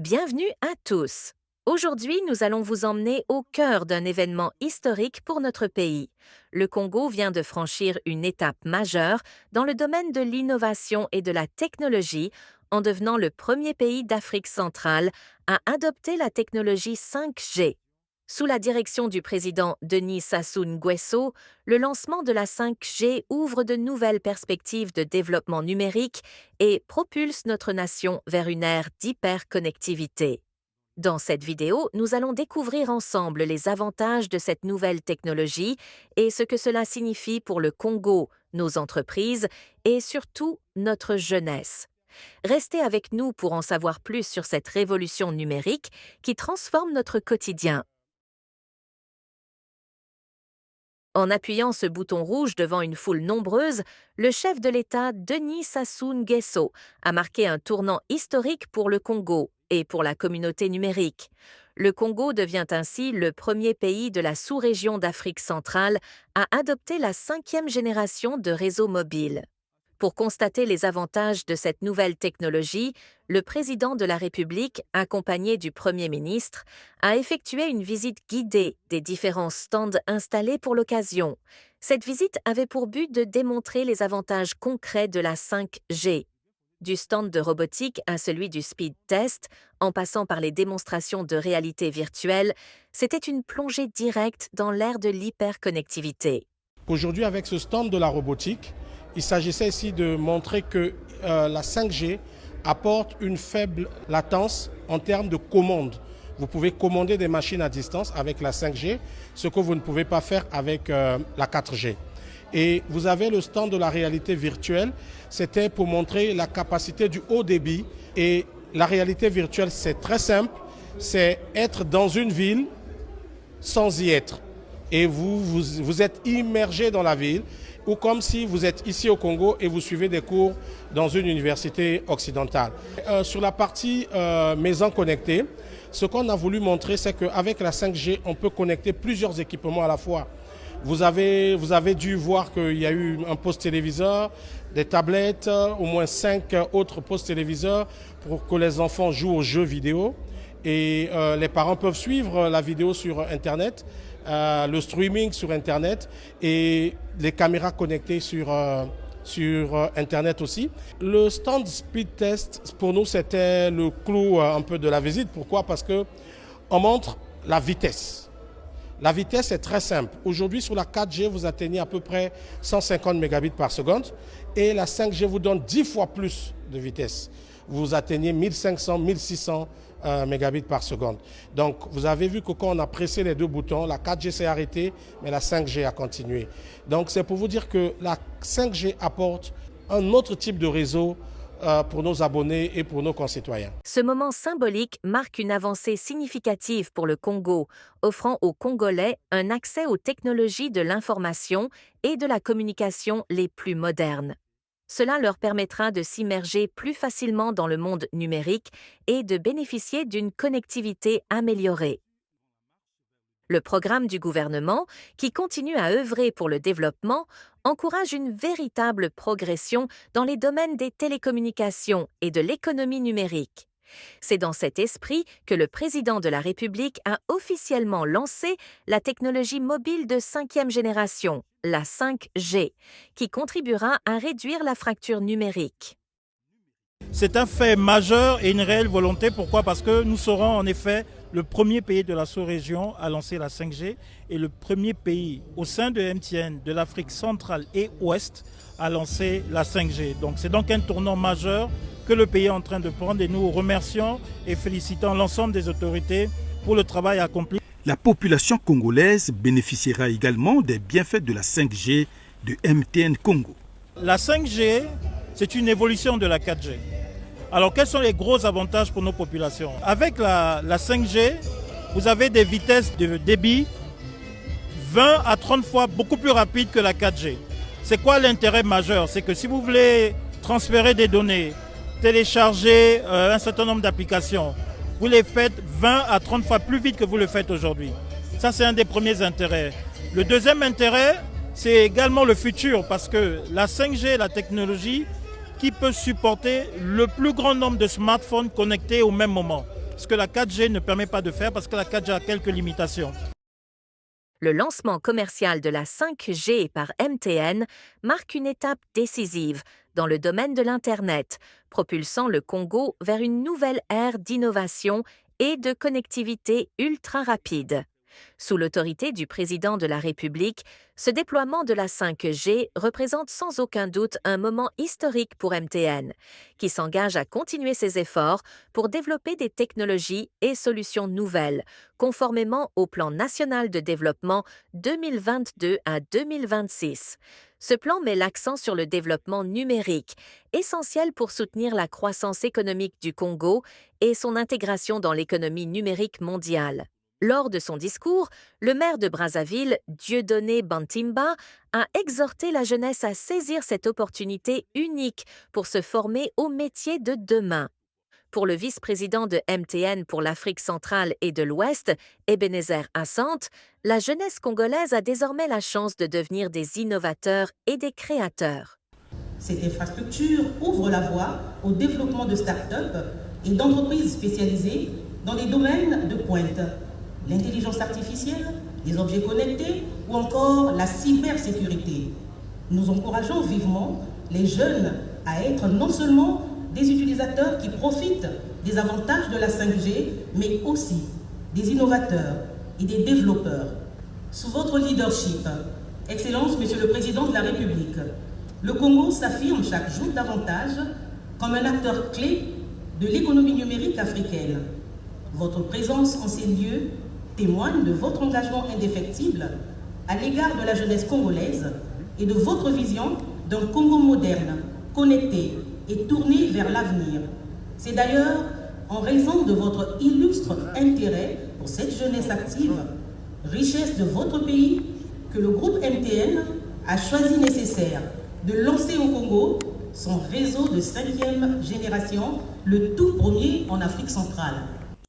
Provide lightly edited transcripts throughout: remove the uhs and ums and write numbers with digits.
Bienvenue à tous. Aujourd'hui, nous allons vous emmener au cœur d'un événement historique pour notre pays. Le Congo vient de franchir une étape majeure dans le domaine de l'innovation et de la technologie en devenant le premier pays d'Afrique centrale à adopter la technologie 5G. Sous la direction du président Denis Sassou Nguesso, le lancement de la 5G ouvre de nouvelles perspectives de développement numérique et propulse notre nation vers une ère d'hyperconnectivité. Dans cette vidéo, nous allons découvrir ensemble les avantages de cette nouvelle technologie et ce que cela signifie pour le Congo, nos entreprises et surtout notre jeunesse. Restez avec nous pour en savoir plus sur cette révolution numérique qui transforme notre quotidien. En appuyant ce bouton rouge devant une foule nombreuse, le chef de l'État Denis Sassou Nguesso a marqué un tournant historique pour le Congo et pour la communauté numérique. Le Congo devient ainsi le premier pays de la sous-région d'Afrique centrale à adopter la 5e génération de réseaux mobiles. Pour constater les avantages de cette nouvelle technologie, le président de la République, accompagné du Premier ministre, a effectué une visite guidée des différents stands installés pour l'occasion. Cette visite avait pour but de démontrer les avantages concrets de la 5G. Du stand de robotique à celui du speed test, en passant par les démonstrations de réalité virtuelle, c'était une plongée directe dans l'ère de l'hyperconnectivité. Aujourd'hui, avec ce stand de la robotique, il s'agissait ici de montrer que la 5G apporte une faible latence en termes de commande. Vous pouvez commander des machines à distance avec la 5G, ce que vous ne pouvez pas faire avec la 4G. Et vous avez le stand de la réalité virtuelle, c'était pour montrer la capacité du haut débit. Et la réalité virtuelle, c'est très simple, c'est être dans une ville sans y être. Et vous êtes immergé dans la ville, ou comme si vous êtes ici au Congo et vous suivez des cours dans une université occidentale. Sur la partie maison connectée, ce qu'on a voulu montrer, c'est qu'avec la 5G, on peut connecter plusieurs équipements à la fois. Vous avez dû voir qu'il y a eu un poste téléviseur, des tablettes, au moins 5 autres postes téléviseurs pour que les enfants jouent aux jeux vidéo. Et les parents peuvent suivre la vidéo sur Internet, le streaming sur Internet et les caméras connectées sur Internet aussi. Le stand Speed Test, pour nous, c'était le clou un peu de la visite. Pourquoi? Parce qu'on montre la vitesse. La vitesse est très simple. Aujourd'hui, sur la 4G, vous atteignez à peu près 150 mégabits par seconde et la 5G vous donne 10 fois plus de vitesse. Vous atteignez 1500, 1600 mégabits par seconde. Donc, vous avez vu que quand on a pressé les deux boutons, la 4G s'est arrêtée, mais la 5G a continué. Donc, c'est pour vous dire que la 5G apporte un autre type de réseau pour nos abonnés et pour nos concitoyens. Ce moment symbolique marque une avancée significative pour le Congo, offrant aux Congolais un accès aux technologies de l'information et de la communication les plus modernes. Cela leur permettra de s'immerger plus facilement dans le monde numérique et de bénéficier d'une connectivité améliorée. Le programme du gouvernement, qui continue à œuvrer pour le développement, encourage une véritable progression dans les domaines des télécommunications et de l'économie numérique. C'est dans cet esprit que le président de la République a officiellement lancé la technologie mobile de 5e génération, la 5G, qui contribuera à réduire la fracture numérique. C'est un fait majeur et une réelle volonté. Pourquoi? Parce que nous serons en effet le premier pays de la sous-région à lancer la 5G et le premier pays au sein de MTN de l'Afrique centrale et ouest à lancer la 5G. Donc c'est donc un tournant majeur que le pays est en train de prendre et nous remercions et félicitons l'ensemble des autorités pour le travail accompli. La population congolaise bénéficiera également des bienfaits de la 5G de MTN Congo. La 5G, c'est une évolution de la 4G. Alors quels sont les gros avantages pour nos populations? Avec la 5G, vous avez des vitesses de débit 20 à 30 fois beaucoup plus rapides que la 4G. C'est quoi l'intérêt majeur? C'est que si vous voulez transférer des données, télécharger un certain nombre d'applications, vous les faites 20 à 30 fois plus vite que vous le faites aujourd'hui. Ça, c'est un des premiers intérêts. Le deuxième intérêt, c'est également le futur, parce que la 5G est la technologie qui peut supporter le plus grand nombre de smartphones connectés au même moment. ce que la 4G ne permet pas de faire parce que la 4G a quelques limitations. Le lancement commercial de la 5G par MTN marque une étape décisive dans le domaine de l'Internet, propulsant le Congo vers une nouvelle ère d'innovation et de connectivité ultra rapide. Sous l'autorité du président de la République, ce déploiement de la 5G représente sans aucun doute un moment historique pour MTN, qui s'engage à continuer ses efforts pour développer des technologies et solutions nouvelles, conformément au Plan national de développement 2022 à 2026. Ce plan met l'accent sur le développement numérique, essentiel pour soutenir la croissance économique du Congo et son intégration dans l'économie numérique mondiale. Lors de son discours, le maire de Brazzaville, Dieudonné Bantimba, a exhorté la jeunesse à saisir cette opportunité unique pour se former au métier de demain. Pour le vice-président de MTN pour l'Afrique centrale et de l'Ouest, Ebenezer Assante, la jeunesse congolaise a désormais la chance de devenir des innovateurs et des créateurs. Cette infrastructure ouvre la voie au développement de start-up et d'entreprises spécialisées dans des domaines de pointe. L'intelligence artificielle, les objets connectés ou encore la cybersécurité. Nous encourageons vivement les jeunes à être non seulement des utilisateurs qui profitent des avantages de la 5G, mais aussi des innovateurs et des développeurs. Sous votre leadership, Excellence, Monsieur le Président de la République, le Congo s'affirme chaque jour davantage comme un acteur clé de l'économie numérique africaine. Votre présence en ces lieux témoigne de votre engagement indéfectible à l'égard de la jeunesse congolaise et de votre vision d'un Congo moderne, connecté et tourné vers l'avenir. C'est d'ailleurs en raison de votre illustre intérêt pour cette jeunesse active, richesse de votre pays, que le groupe MTN a choisi nécessaire de lancer au Congo son réseau de 5e génération, le tout premier en Afrique centrale.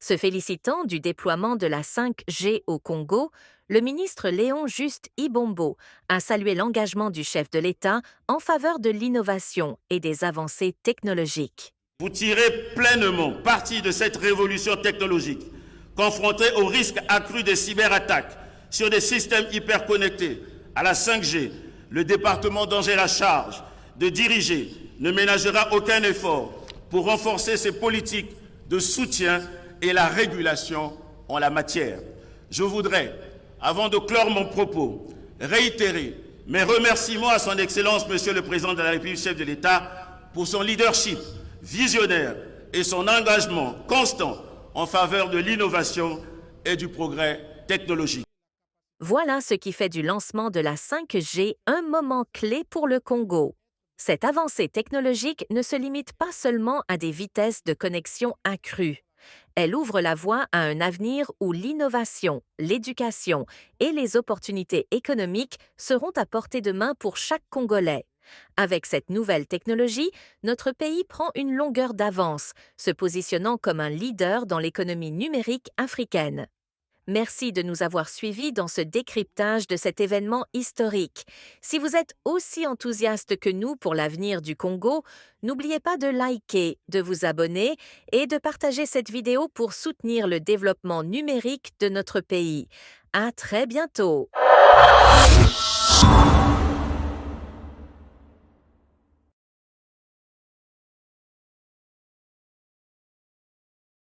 Se félicitant du déploiement de la 5G au Congo, le ministre Léon Juste Ibombo a salué l'engagement du chef de l'État en faveur de l'innovation et des avancées technologiques. Vous tirez pleinement parti de cette révolution technologique, confrontée au risque accru des cyberattaques sur des systèmes hyperconnectés à la 5G. Le département dont j'ai la charge de diriger ne ménagera aucun effort pour renforcer ses politiques de soutien et la régulation en la matière. Je voudrais, avant de clore mon propos, réitérer mes remerciements à son Excellence, Monsieur le Président de la République, chef de l'État, pour son leadership visionnaire et son engagement constant en faveur de l'innovation et du progrès technologique. Voilà ce qui fait du lancement de la 5G un moment clé pour le Congo. Cette avancée technologique ne se limite pas seulement à des vitesses de connexion accrues. Elle ouvre la voie à un avenir où l'innovation, l'éducation et les opportunités économiques seront à portée de main pour chaque Congolais. Avec cette nouvelle technologie, notre pays prend une longueur d'avance, se positionnant comme un leader dans l'économie numérique africaine. Merci de nous avoir suivis dans ce décryptage de cet événement historique. Si vous êtes aussi enthousiaste que nous pour l'avenir du Congo, n'oubliez pas de liker, de vous abonner et de partager cette vidéo pour soutenir le développement numérique de notre pays. À très bientôt!